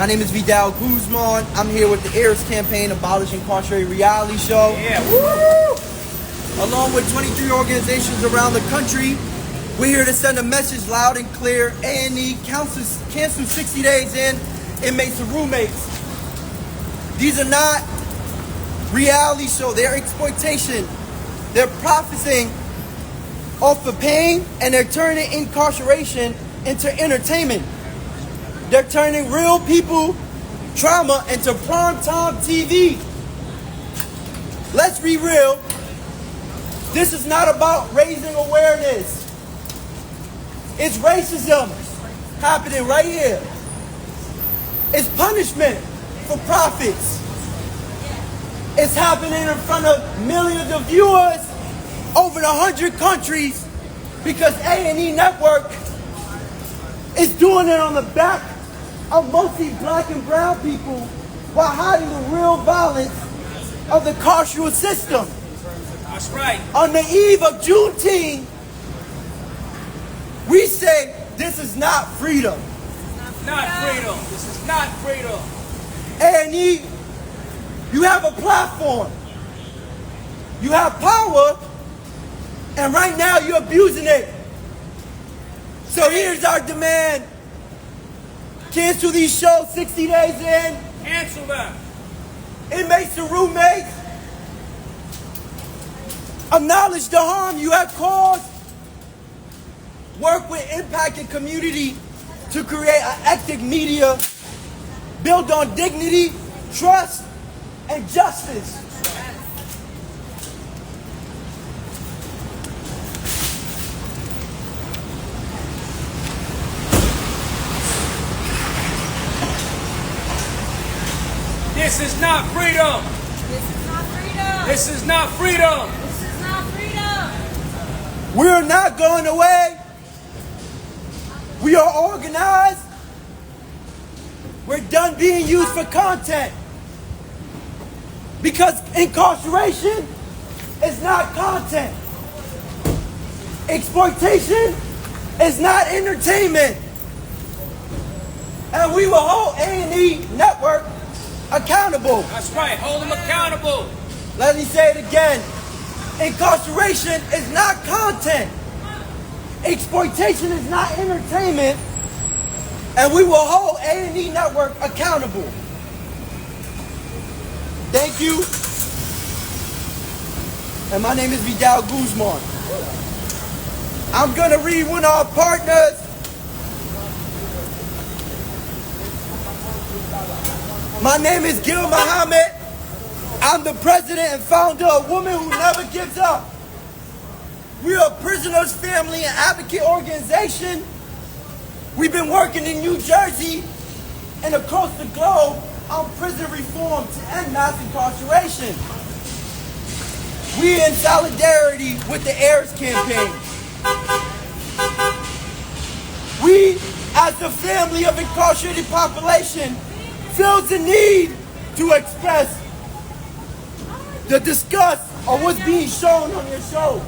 My name is Vidal Guzman. I'm here with the AIRS campaign, Abolish Incarceration reality show. Yeah. Woo! Along with 23 organizations around the country, we're here to send a message loud and clear. A&E cancel 60 days in, inmates and roommates. These are not reality show. They're exploitation. They're profiting off of pain, and they're turning incarceration into entertainment. They're turning real people trauma into primetime TV. Let's be real. This is not about raising awareness. It's racism happening right here. It's punishment for profits. It's happening in front of millions of viewers over 100 countries because A&E Network is doing it on the back of mostly black and brown people while hiding the real violence of the carceral system. That's right. On the eve of Juneteenth, we say this is not freedom. Not freedom. This is not freedom. A&E, you have a platform. You have power, and right now you're abusing it. So here's our demand. Cancel these shows 60 days in. Cancel them. Inmates and roommates. Acknowledge the harm you have caused. Work with impacted community to create an active media built on dignity, trust, and justice. This is not freedom. This is not freedom. This is not freedom. This is not freedom. We're not going away. We are organized. We're done being used for content. Because incarceration is not content. Exploitation is not entertainment. And we will hold A&E Network accountable. That's right. Hold them accountable. Let me say it again. Incarceration is not content. Exploitation is not entertainment. And we will hold A&E Network accountable. Thank you. And my name is Vidal Guzman. I'm going to read one of our partners. My name is Gil Muhammad. I'm the president and founder of Women Who Never Gives Up. We are a prisoners' family and advocate organization. We've been working in New Jersey and across the globe on prison reform to end mass incarceration. We are in solidarity with the AIRS campaign. We, as the family of incarcerated population, feels the need to express the disgust of what's being shown on your show.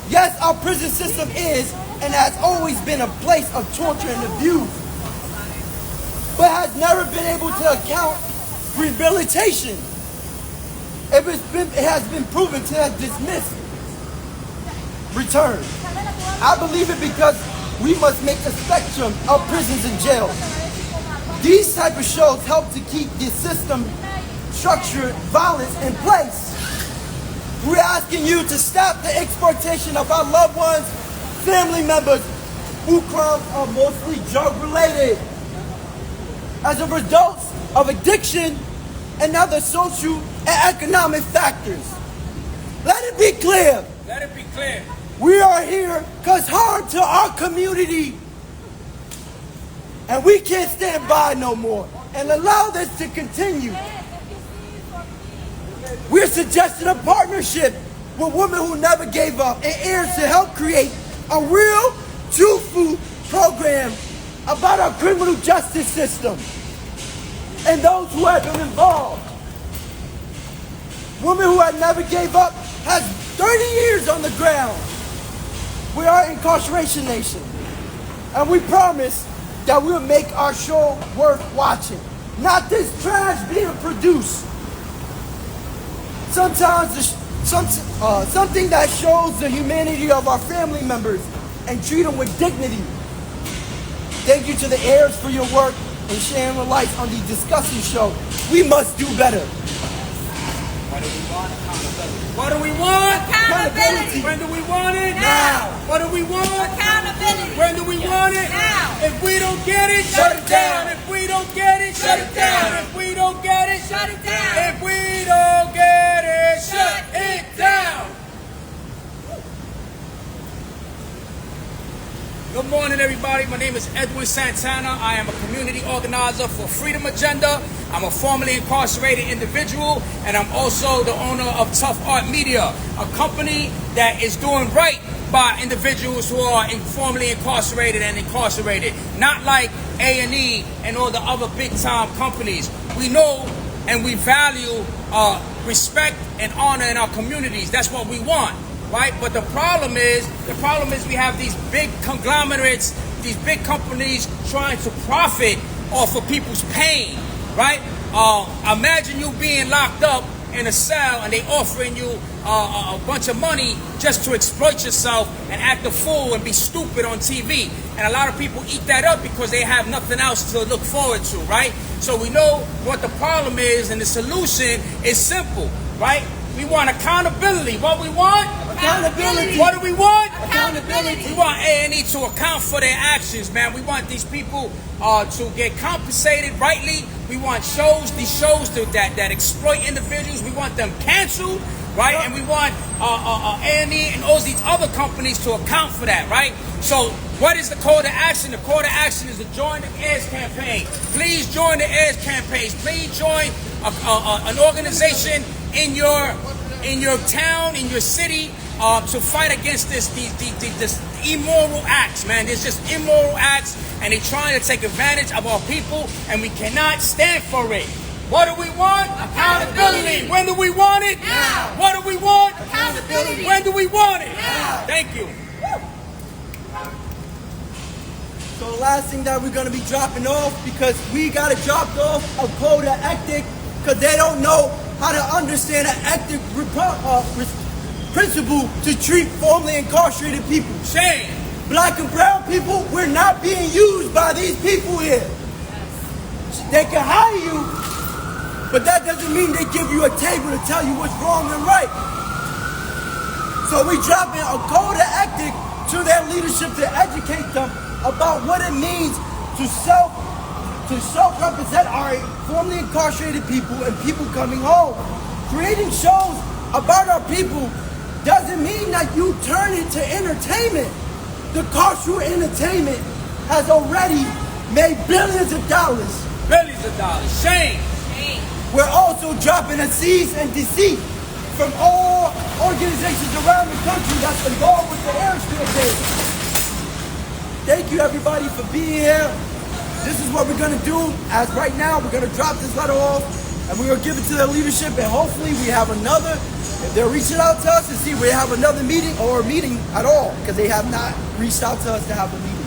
Yes, our prison system is and has always been a place of torture and abuse, but has never been able to account for rehabilitation. It has been proven to have dismissed return. I believe it because we must make a spectrum of prisons and jails. These type of shows help to keep the system structured violence in place. We're asking you to stop the exploitation of our loved ones, family members, whose crimes are mostly drug related as a result of addiction and other social and economic factors. Let it be clear. Let it be clear. We are here because harm to our community. And we can't stand by no more and allow this to continue. We're suggesting a partnership with Women Who Never Gave Up and AIRS to help create a real, truthful program about our criminal justice system and those who have been involved. Women Who Have Never Gave Up has 30 years on the ground. We are an incarceration nation, and we promise that will make our show worth watching. Not this trash being produced. Sometimes something that shows the humanity of our family members and treat them with dignity. Thank you to the heirs for your work and sharing the light on the disgusting show. We must do better. What do we want? Accountability. What do we want? Accountability. When do we want it? Now. What do we want? Accountability. When do we want it? Now. If we don't get it, shut it down. If we don't get it, shut it down. If we don't get it, Shut it down. If we don't get it, shut it down. Good morning, everybody. My name is Edwin Santana. I am a community organizer for Freedom Agenda. I'm a formerly incarcerated individual, and I'm also the owner of Tough Art Media, a company that is doing right by individuals who are formerly incarcerated and incarcerated, not like A&E and all the other big-time companies. We know and we value respect and honor in our communities. That's what we want. Right? But the problem is we have these big conglomerates, these big companies trying to profit off of people's pain, right? Imagine you being locked up in a cell and they offering you a bunch of money just to exploit yourself and act a fool and be stupid on TV. And a lot of people eat that up because they have nothing else to look forward to, right? So we know what the problem is, and the solution is simple, right? We want accountability. What we want? Accountability. What do we want? Accountability. We want A&E to account for their actions, man. We want these people to get compensated rightly. We want these shows that exploit individuals. We want them canceled, right? And we want A&E and all these other companies to account for that, right? So what is the call to action? The call to action is to join the AIDS campaign. Please join the AIDS campaigns. Please join an organization in your town, in your city, to fight against this immoral acts, man. There's just immoral acts, and they're trying to take advantage of our people, and we cannot stand for it. What do we want? Accountability. When do we want it? Now. What do we want? Accountability. When do we want it? Now. Thank you. So the last thing that we're going to be dropping off, because we got to drop off a code of ethic, because they don't know how to understand an ethic principle to treat formerly incarcerated people. Shame. Black and brown people, we're not being used by these people here. They can hire you, but that doesn't mean they give you a table to tell you what's wrong and right. So we dropping a code of ethic to their leadership to educate them about what it means to self-represent our formerly incarcerated people and people coming home. Creating shows about our people doesn't mean that you turn it to entertainment. The carceral entertainment has already made billions of dollars. Billions of dollars. Shame. We're also dropping a cease and desist from all organizations around the country that's involved with the airstrip case. Thank you, everybody, for being here. This is what we're going to do. As right now, we're going to drop this letter off, and we're going to give it to their leadership, and hopefully we have another. If they're reaching out to us to see if we have another meeting or a meeting at all, because they have not reached out to us to have a meeting.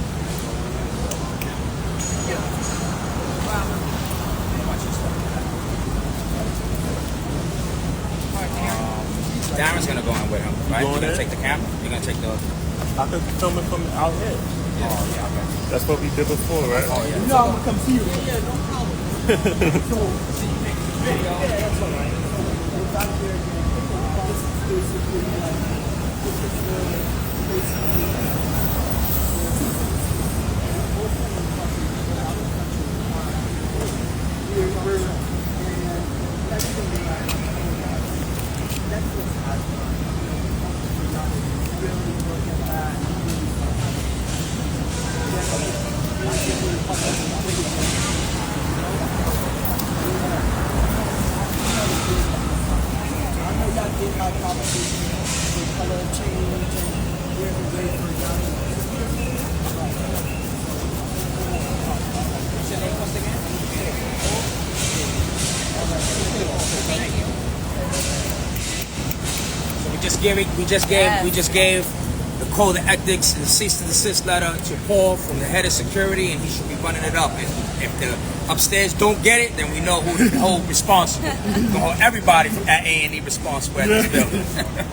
Darren's going to go in with him, right? You're going to take the camera? You're going to take the... I could film it from out here. Oh, yeah, okay. That's what we did before, right? Oh, yeah. You know I'm going to come see you. Yeah, no problem. That's all right. We're back here again. This is basically We just gave the the code of ethics and the cease and desist letter to Paul from the head of security, and he should be running it up. And if the upstairs don't get it, then we know who to hold responsible. We're gonna hold everybody from at A&E responsible at this building.